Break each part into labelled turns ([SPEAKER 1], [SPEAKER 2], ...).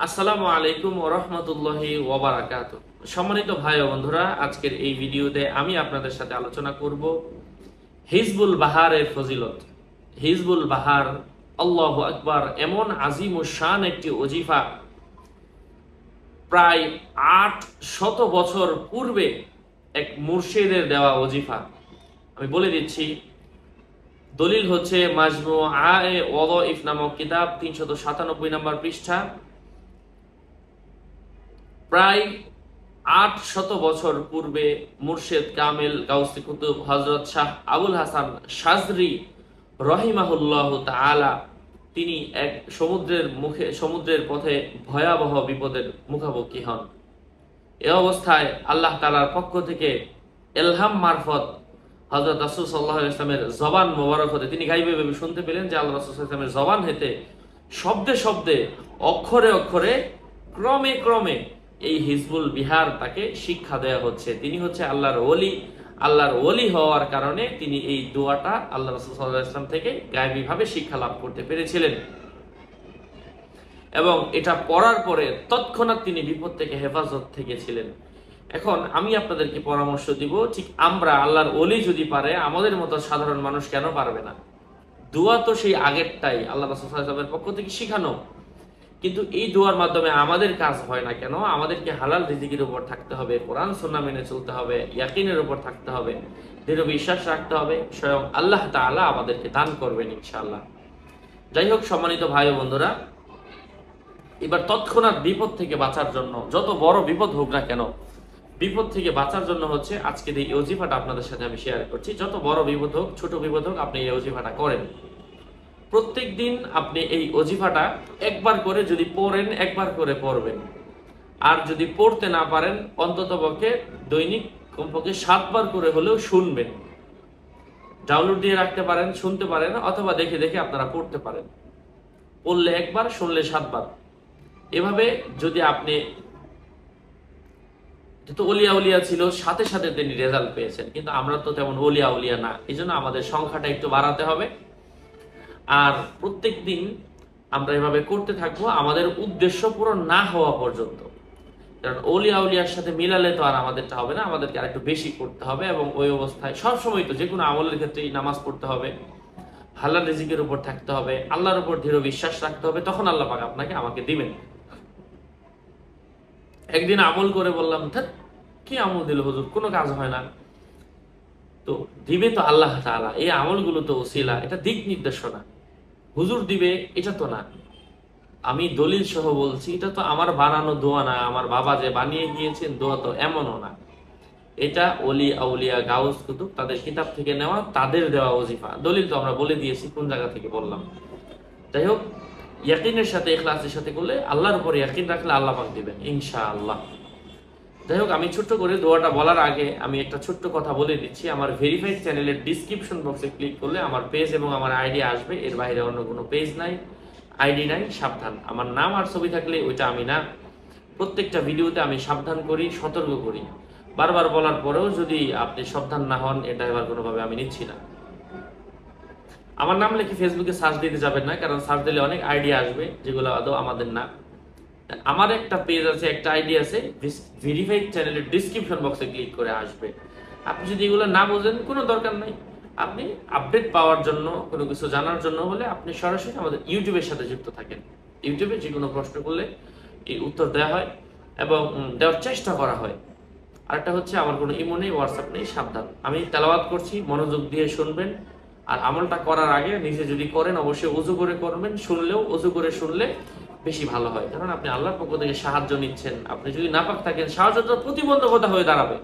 [SPEAKER 1] আসসালামু আলাইকুম ওয়া রাহমাতুল্লাহি ওয়া বারাকাতুহু। সম্মানিত ভাই ও বন্ধুরা, আজকের এই ভিডিওতে আমি আপনাদের সাথে আলোচনা করব হিজবুল বাহারের ফজিলত। হিজবুল বাহার, আল্লাহু আকবার, এমন আজিম ও শান একটি ওজিফা, প্রায় ৮০০ বছর পূর্বে এক মুর্শিদের দেওয়া ওজিফা। আমি বলে দিচ্ছি, দলিল হচ্ছে মাজমুআয়ে ওয়াদাইফ নামক কিতাব, ৩৯৭ নম্বর পৃষ্ঠা। প্রায় ৮০০ বছর পূর্বে মুর্শেদ কামেল গাউসি কুতুব হযরত শাহ আবুল হাসান শাযরি রহিমাহুল্লাহ তাআলা তিনি এক সমুদ্রের পথে ভয়াবহ বিপদের মুখোমুখি হন। এ অবস্থায় আল্লাহ তাআলার পক্ষ থেকে ইলহাম মারফত হযরত রাসূল সাল্লাল্লাহু আলাইহি ওয়াসাল্লামের জবান মোবারক হতে তিনি গায়বীভাবে শুনতে পেলেন যে আল্লাহ রাসূল সাল্লাল্লাহু আলাইহি ওয়াসাল্লামের জবান হতে শব্দে শব্দে, অক্ষরে অক্ষরে, ক্রমে ক্রমে এই হিজবুল বিহার তাকে শিক্ষা দেওয়া হচ্ছে। তিনি হচ্ছে আল্লাহর ওলি। আল্লাহর ওলি হওয়ার কারণে তিনি এই দোয়াটা আল্লাহ রাসূল সাল্লাল্লাহু আলাইহি ওয়াসাল্লাম থেকে গায়বীভাবে শিক্ষা লাভ করতে পেরেছিলেন এবং এটা পড়ার পরে তৎক্ষণাৎ তিনি বিপদ থেকে হেফাজত থেকে ছিলেন। এখন আমি আপনাদেরকে পরামর্শ দিব, ঠিক আমরা আল্লাহর ওলি যদি পারে, আমাদের মতো সাধারণ মানুষ কেন পারবে না? দোয়া তো সেই আগেরটাই, আল্লাহ রাসূল সাল্লাল্লাহু আলাইহি ওয়াসাল্লামের পক্ষ থেকে শিখানো, কিন্তু এই দোয়ার মাধ্যমে আমাদের কাজ হয় না কেন? আমাদেরকে হালাল রিজিকের উপর থাকতে হবে, কোরআন সুন্নাহ মেনে চলতে হবে, ইয়াকিনের উপর থাকতে হবে, দৃঢ় বিশ্বাস রাখতে হবে। স্বয়ং আল্লাহ তাআলা আমাদেরকে দান করবেন ইনশাআল্লাহ। যাই হোক, সম্মানিত ভাই ও বন্ধুরা, এবার তৎক্ষণাৎ বিপদ থেকে বাঁচার জন্য, যত বড় বিপদ হোক না কেন, বিপদ থেকে বাঁচার জন্য হচ্ছে আজকের এই ওজিফাটা আপনাদের সাথে আমি শেয়ার করছি। যত বড় বিপদ হোক, ছোট বিপদ হোক, আপনি এই ওজিফাটা করেন। প্রত্যেক দিন আপনি এই ওজিফাটা একবার করে যদি পড়েন, একবার করে পড়বেন। আর যদি পড়তে না পারেন, অন্ততপক্ষে দৈনিক কমপক্ষে ৭ বার করে হলেও শুনবেন। ডাউনলোড দিয়ে রাখতে পারেন, শুনতে পারেন, অথবা দেখে দেখে আপনারা পড়তে পারেন। পড়লে একবার, শুনলে ৭ বার। এভাবে যদি আপনি, তো ওলিয়া উলিয়া ছিল, সাথে সাথে তিনি রেজাল্ট পেয়েছেন, কিন্তু আমরা তো তেমন ওলিয়া উলিয়া না। এই জন্য আমাদের সংখ্যাটা একটু বাড়াতে হবে। আর প্রত্যেক দিন আমরা এভাবে করতে থাকবো আমাদের উদ্দেশ্য পূরণ না হওয়া পর্যন্ত। কারণ ওলিয়া উলিয়ার সাথে মিলালে তো আর আমাদেরটা হবে না, আমাদেরকে আর একটু বেশি করতে হবে। এবং ওই অবস্থায় সবসময় তো যে কোনো আমলের ক্ষেত্রেই নামাজ পড়তে হবে, হালাল রিজিকের উপর থাকতে হবে, আল্লাহর উপর দৃঢ় বিশ্বাস রাখতে হবে, তখন আল্লাহ পাক আপনাকে আমাকে দিবেন। একদিন আমল করে বললাম, কি আমল দিল হুজুর, কোনো কাজ হয় না, তো দিবে তো আল্লাহ তাআলা। এই আমলগুলো তো ওসিলা, এটা দিক নির্দেশনা। হুজুর দিবে এটা তো না, আমি দলিল সহ বলছি, এটা তো আমার বানানো দোয়া না, আমার বাবা যে বানিয়ে গিয়েছেন দোয়া তো এমনও না। এটা ওলি আউলিয়া গাউস কুতুব তাদের কিতাব থেকে নেওয়া, তাদের দেওয়া ওজিফা। দলিল তো আমরা বলে দিয়েছি কোন জায়গা থেকে বললাম। যাই হোক, ইয়াকিনের সাথে, ইখলাসের সাথে করলে, আল্লাহর উপর ইয়াকিন রাখলে আল্লাহ পাক দিবেন ইনশাআল্লাহ। যাই হোক, আমি ছোট্ট করে দোয়াটা বলার আগে আমি একটা ছোট্ট কথা বলে দিচ্ছি। আমার ভেরিফাইড চ্যানেলের ডিসক্রিপশন বক্সে ক্লিক করলে আমার পেজ এবং আমার আইডি আসবে। এর বাইরে অন্য কোনো পেজ নাই, আইডি নাই। সাবধান, আমার নাম আর ছবি থাকলে ওইটা আমি না। প্রত্যেকটা ভিডিওতে আমি সাবধান করি, সতর্ক করি। বারবার বলার পরেও যদি আপনি সাবধান না হন, এটা এবার কোনোভাবে আমি নিচ্ছি না। আমার নাম লিখে ফেসবুকে সার্চ দিতে যাবেন না, কারণ সার্চ দিলে অনেক আইডিয়া আসবে যেগুলো আদৌ আমাদের না। আমার একটা পেজ আছে, একটা আইডি আছে, ভেরিফাইড চ্যানেলের ডিসক্রিপশন বক্সে ক্লিক করে আসবে। আপনি যদি এগুলো না বোঝেন, কোনো দরকার নাই। আপনি আপডেট পাওয়ার জন্য, কোনো কিছু জানার জন্য হলে আপনি সরাসরি আমাদের ইউটিউবের সাথে যুক্ত থাকেন। ইউটিউবে যে কোনো প্রশ্ন করলে এই উত্তর দেওয়া হয় এবং দেওয়ার চেষ্টা করা হয়। আরেকটা হচ্ছে, আমার কোনো ইমো নেই, হোয়াটসঅ্যাপ নেই। সাবধান, আমি তেলাওয়াত করছি, মনোযোগ দিয়ে শুনবেন। আর আমলটা করার আগে নিজে যদি করেন, অবশ্যই ওযু করে করবেন। শুনলেও ওযু করে শুনলে বেশি ভালো হয়, কারণ আপনি আল্লাহর পক্ষ থেকে সাহায্য নিচ্ছেন। আপনি যদি নাপাক থাকেন, সাহায্যটা প্রতিবন্ধকতা হয়ে দাঁড়াবে,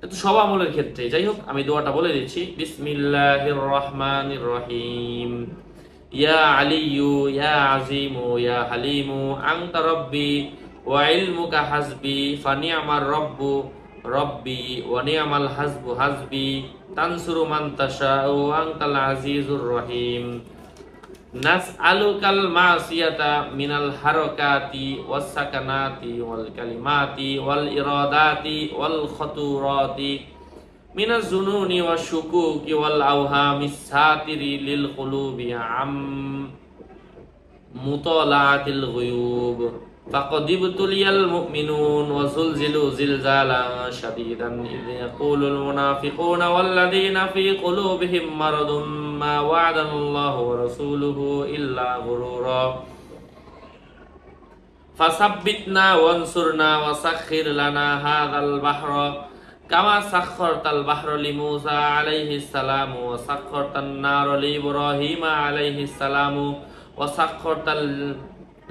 [SPEAKER 1] এটা সব আমলের ক্ষেত্রে। যাই হোক, আমি দোয়াটা বলে দিচ্ছি। বিসমিল্লাহির রহমানির রহিম। ইয়া আলিয়্যু ইয়া আযীমু ইয়া হালিমু আনতা রাব্বি ওয়া ইলমুকা হাসবি ফানি'মার রাব্বু রাব্বি ওয়া নি'মাল হাসবু হাসবি তানসুরু মান তাশাউ আনতাল আজিজুর রহিম। নাসআলুকাল মাসিয়াতা মিনাল হারাকাতি ওয়াস সাকানাতি ওয়াল কালিমাতি ওয়াল ইরাদাতি ওয়াল খাতুরাতি মিনাজ জুনুনি ওয়াশ শুকুকি ওয়াল আওহামিস সাতিরি লিল কুলুবি মুতালাআতিল গুয়ুব ফাকাদ ইবতুলিয়াল মুমিনুন ওয়া যুলজিলু জিলজালান শাদীদান ইয ইয়াকুলুল মুনাফিকুনা ওয়াল্লাযীনা ফী কুলূবিহিম মারাদুম মা ওয়া'দানাল্লাহু ওয়া রাসূলুহু ইল্লা গুরুরা ফাসাব্বিতনা ওয়ানসুরনা ওয়া সাখখির লানা হাযাল বাহরা কামা সাখখারতাল বাহরা লিমূসা আলাইহিস সালাম ওয়া সাখখারতান নারা লিইব্রাহিম আলাইহিস সালাম ওয়া সাখখারতাল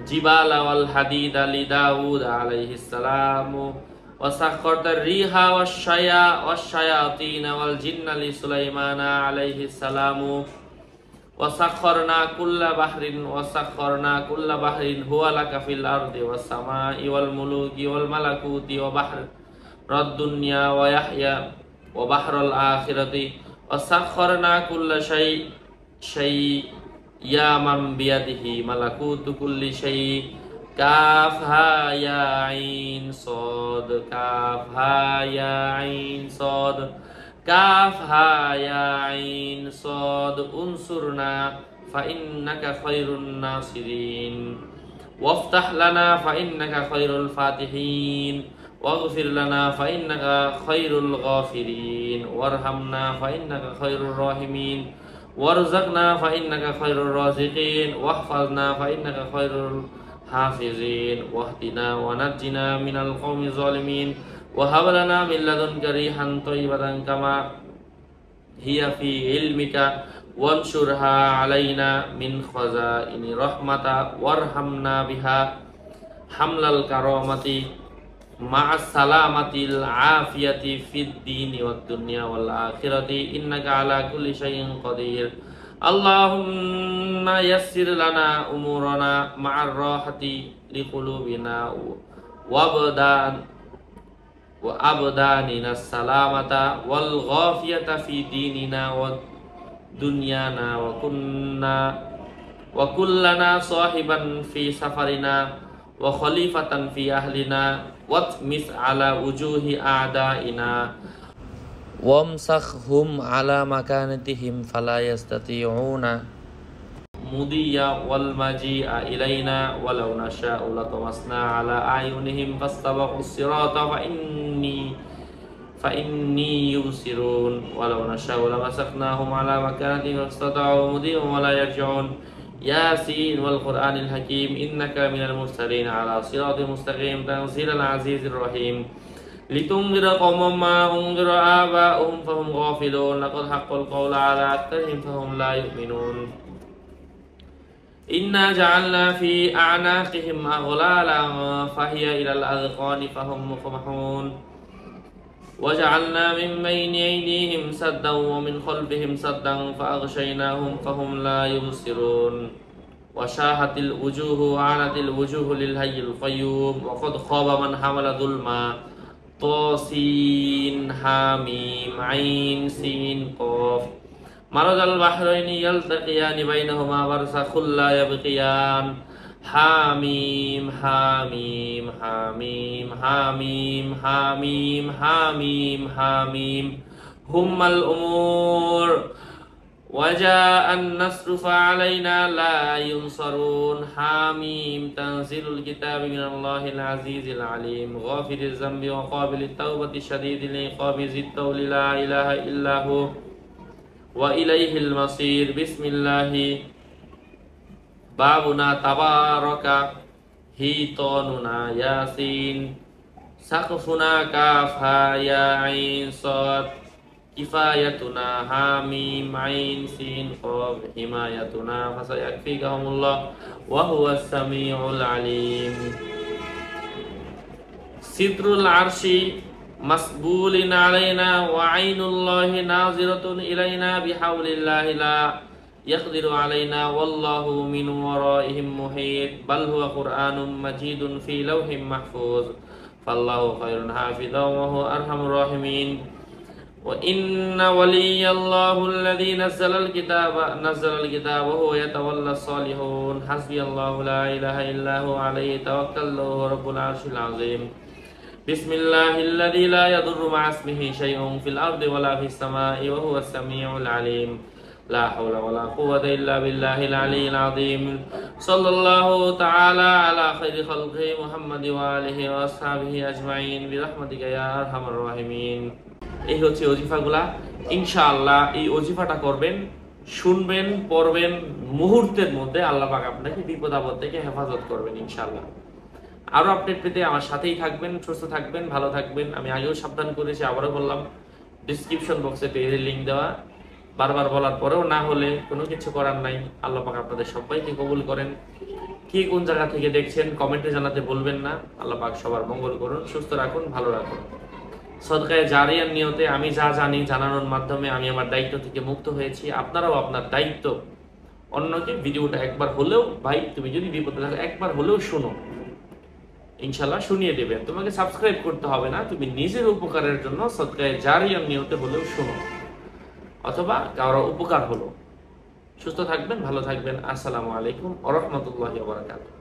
[SPEAKER 1] জিবালা ওয়াল হাদিদা লিদাউদ আলাইহিস সালাম ওয়া সাখখারতার রিহা ওয়াশ-শায়াতিনা ওয়াল জিন্না লিসুলাইমান আলাইহিস সালাম وسخرنا كل بحر هو لك في الأرض والسماء والملوك والملكوت وبحر الدنيا ويحيى وبحر الآخرة وسخرنا كل شيء يا من بيده ملكوت كل شيء كافها يا عين صاد كافها يا عين صاد كافها يا عين صاد انصرنا فإنك خير الناصرين وافتح لنا فإنك خير الفاتحين واغفر لنا فإنك خير الغافرين وارحمنا فإنك خير الراحمين وارزقنا فإنك خير الرازقين واحفظنا فإنك خير الحافظين واهدنا ونجنا من القوم الظالمين وهب لنا من لدنك ريحا طيبة كما هي في علمك وانشرها علينا من خزائن رحمة وارحمنا بها حمل الكرامة مع السلامة العافية في الدين والدنيا والآخرة إنك على كل شيء قدير اللهم يسر لنا أمورنا مع الراحة لقلوبنا وأبداننا السلامة والغافية في ديننا ودنيانا وكلنا صاحبا في سفرنا وخليفة في أهلنا واطمس على وجوه أعدائنا وامسخهم على مكانتهم فلا يستطيعون مضي والمجيء إلينا ولو نشاء لطمسنا على أعينهم فاستبقوا الصراط فإني يبصرون ولو نشاء لمسخناهم على مكانتهم فاستطاعوا مضيا ولا يرجعون ياسين والقرآن الحكيم إنك من المرسلين على صراط مستقيم تنزيل العزيز الرحيم لتنذر قوما ما أنذر آباؤهم فهم غافلون لقد حق القول على أكثرهم فهم لا يؤمنون إنا جعلنا في أعناقهم أغلالا فهي إلى الأذقان فهم مقمحون وجعلنا من بين أيديهم سدا ومن خلفهم سدا فأغشيناهم فهم لا يبصرون وشاهت الوجوه وعنت الوجوه للحي القيوم وقد خاب من حمل ظلما طاسين حاميم عين سين قاف مرج البحرين يلتقيان بينهما برزخ لا يبغيان حاميم حاميم حاميم حاميم حاميم حاميم حاميم هم الأمور وجاء النصر فعلينا لا ينصرون حاميم تنزيل الكتاب من الله العزيز العليم غافر الذنب وقابل التوبة شديد العقاب ذي الطول لا إله إلا هو وإليه المصير بسم الله بابنا تبارك هيطاننا ياسين سقفنا كافها يا عين صاد كفايتنا حاميم عين سين قاف حمايتنا فسيكفيكهم الله وهو السميع العليم ستر العرش مسبول علينا وعين الله ناظرة إلينا بحول الله لا يقدر علينا والله من ورائهم محيط بل هو قرآن مجيد في لوح محفوظ فالله خير حافظا وهو أرحم الراحمين وإن ولي الله الذي نزل الكتاب وهو يتولى الصالحون حسبي الله لا إله إلا هو عليه توكل وهو رب العرش العظيم بسم الله الذي لا يضر مع اسمه شيء في الأرض ولا في السماء وهو السميع العليم লা হাওলা ওয়ালা কুওয়াতা ইল্লা বিল্লাহিল আলিয়্যিল আযীম। সাল্লাল্লাহু তাআলা আলা খাইরি খালকি মুহাম্মাদি ওয়া আলিহি ওয়া আসহাবিহি আজমাইন বিরহমাতিকা ইয়া আরহামার রাহিমিন। এই হচ্ছে ওজিফাগুলা। ইনশাআল্লাহ এই ওজিফাটা করবেন, শুনবেন, পড়বেন, মুহূর্তের মধ্যে আল্লাহ পাক আপনাকে বিপদ আপদ থেকে হেফাজত করবেন ইনশাআল্লাহ। আরো আপডেট পেতে আমার সাথেই থাকবেন, সুস্থ থাকবেন, ভালো থাকবেন। আমি আগেও সাবধান করেছি, আবারও বললাম, ডিসক্রিপশন বক্সে পেজের লিঙ্ক দেওয়া। বারবার বলার পরেও না হলে কোনো কিছু করার নাই। আল্লাহ পাক আপনাদের সবাইকে কবুল করেন। কে কোন জায়গা থেকে দেখছেন কমেন্টে জানাতে বলবেন না। আল্লাহ পাক সবার মঙ্গল করুন, সুস্থ রাখুন, ভালো রাখুন। সদকায়ে জারিয়ার নিয়তে আমি যা জানি জানানোর মাধ্যমে আমি আমার দায়িত্ব থেকে মুক্ত হয়েছি। আপনারাও আপনার দায়িত্ব অন্যকে ভিডিওটা একবার হলেও, ভাই তুমি যদি বিপদে থাকো একবার হলেও শোনো, ইনশাল্লাহ শুনিয়ে দেবেন। তোমাকে সাবস্ক্রাইব করতে হবে না, তুমি নিজের উপকারের জন্য সদকায়ে জারিয়ার নিয়তে হলেও শোনো, অথবা কারো উপকার হলো। সুস্থ থাকবেন, ভালো থাকবেন। আসসালামু আলাইকুম ওয়া রাহমাতুল্লাহি ওয়া বারাকাতুহু।